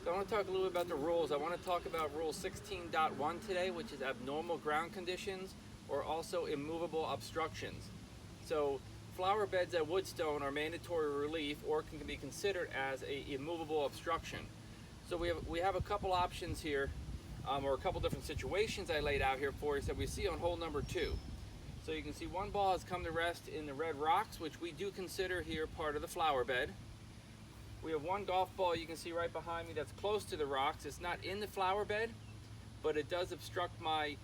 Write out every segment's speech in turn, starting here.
So I want to talk a little bit about the rules. I want to talk about Rule 16.1 today, which is abnormal ground conditions or also immovable obstructions. So flower beds at Woodstone are mandatory relief or can be considered as a immovable obstruction. So we have a couple options here, or a couple different situations I laid out here for you that we see on hole number 2. So you can see one ball has come to rest in the red rocks, which we do consider here part of the flower bed. We have one golf ball you can see right behind me that's close to the rocks. It's not in the flower bed, but it does obstruct my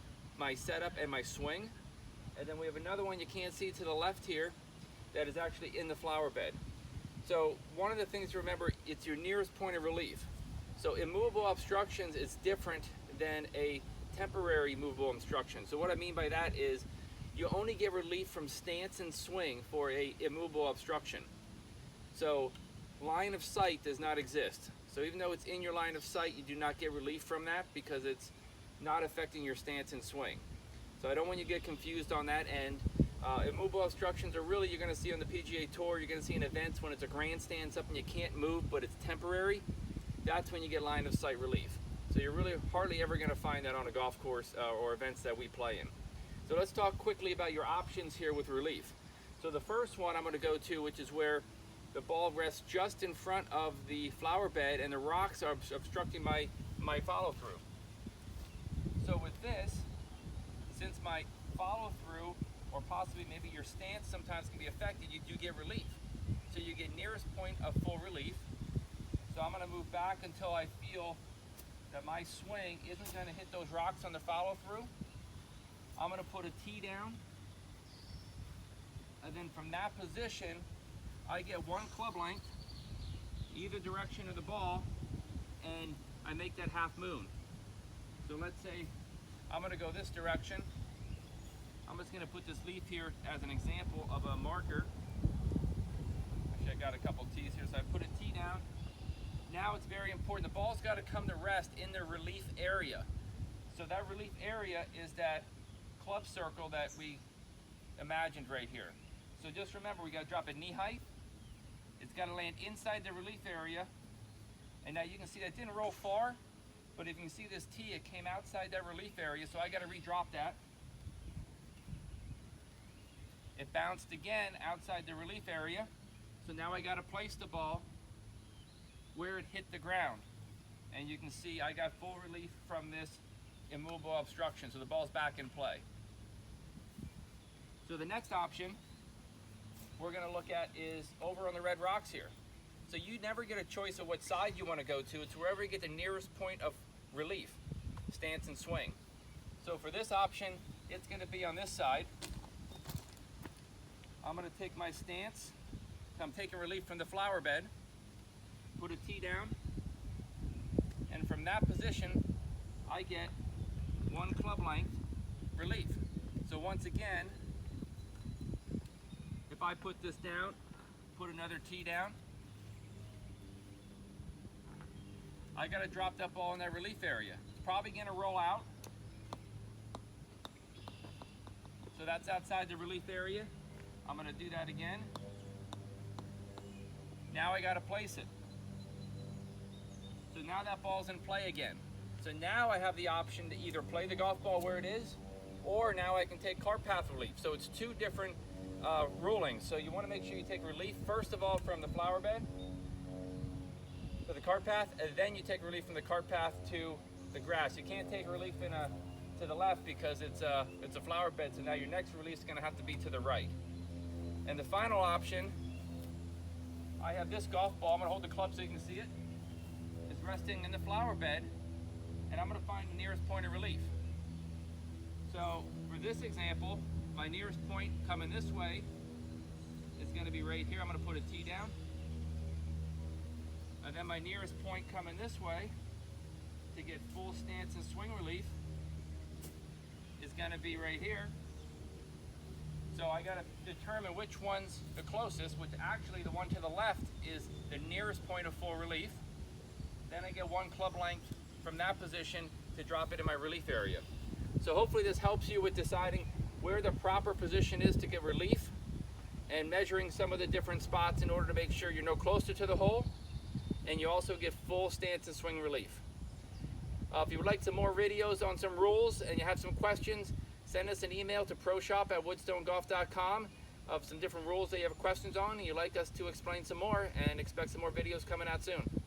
setup and my swing. And then we have another one you can't see to the left here that is actually in the flower bed. So one of the things to remember, it's your nearest point of relief. So immovable obstructions is different than a temporary movable obstruction. So what I mean by that is you only get relief from stance and swing for a immovable obstruction. So line of sight does not exist. So even though it's in your line of sight, you do not get relief from that because it's not affecting your stance and swing. So I don't want you to get confused on that end. Immovable obstructions are really you're going to see on the PGA Tour. You're going to see in events when it's a grandstand, something you can't move but it's temporary. That's when you get line of sight relief. So you're really hardly ever going to find that on a golf course or events that we play in. So let's talk quickly about your options here with relief. So the first one I'm going to go to, which is where the ball rests just in front of the flower bed and the rocks are obstructing my follow through. So with this, since my follow through or possibly maybe your stance sometimes can be affected, you do get relief. So you get nearest point of full relief. So I'm going to move back until I feel that my swing isn't going to hit those rocks on the follow through. I'm going to put a tee down, and then from that position I get one club length either direction of the ball and I make that half moon. So let's say I'm going to go this direction. I'm just going to put this leaf here as an example of a marker. Actually I got a couple tees here, so I put a tee down. Now it's very important, the ball's got to come to rest in the relief area. So that relief area is that club circle that we imagined right here. So just remember, we got to drop it knee height. It's got to land inside the relief area. And now you can see that didn't roll far, but if you can see this tee, it came outside that relief area, so I got to re-drop that. It bounced again outside the relief area, so now I got to place the ball where it hit the ground. And you can see I got full relief from this immovable obstruction, so the ball's back in play. So the next option we're going to look at is over on the red rocks here. So you never get a choice of what side you want to go to. It's wherever you get the nearest point of relief, stance and swing. So for this option, it's going to be on this side. I'm going to take my stance. I'm taking relief from the flower bed. Put a tee down. And from that position, I get one club length relief. So once again, if I put this down, put another tee down, I got to drop that ball in that relief area. It's probably going to roll out. So that's outside the relief area. I'm going to do that again. Now I got to place it. So now that ball's in play again. So now I have the option to either play the golf ball where it is, or now I can take cart path relief. So it's two different rulings. So you want to make sure you take relief first of all from the flower bed to the cart path, and then you take relief from the cart path to the grass. You can't take relief to the left because it's a flower bed. So now your next release is going to have to be to the right. And the final option, I have this golf ball. I'm going to hold the club so you can see it. It's resting in the flower bed, and I'm going to find the nearest point of relief. So for this example, my nearest point coming this way is going to be right here. I'm going to put a tee down. And then my nearest point coming this way to get full stance and swing relief is going to be right here. So I got to determine which one's the closest, which actually the one to the left is the nearest point of full relief. Then I get one club length from that position to drop it in my relief area. So hopefully this helps you with deciding where the proper position is to get relief and measuring some of the different spots in order to make sure you're no closer to the hole and you also get full stance and swing relief. If you would like some more videos on some rules and you have some questions, send us an email to proshop@woodstonegolf.com of some different rules that you have questions on and you'd like us to explain some more, and expect some more videos coming out soon.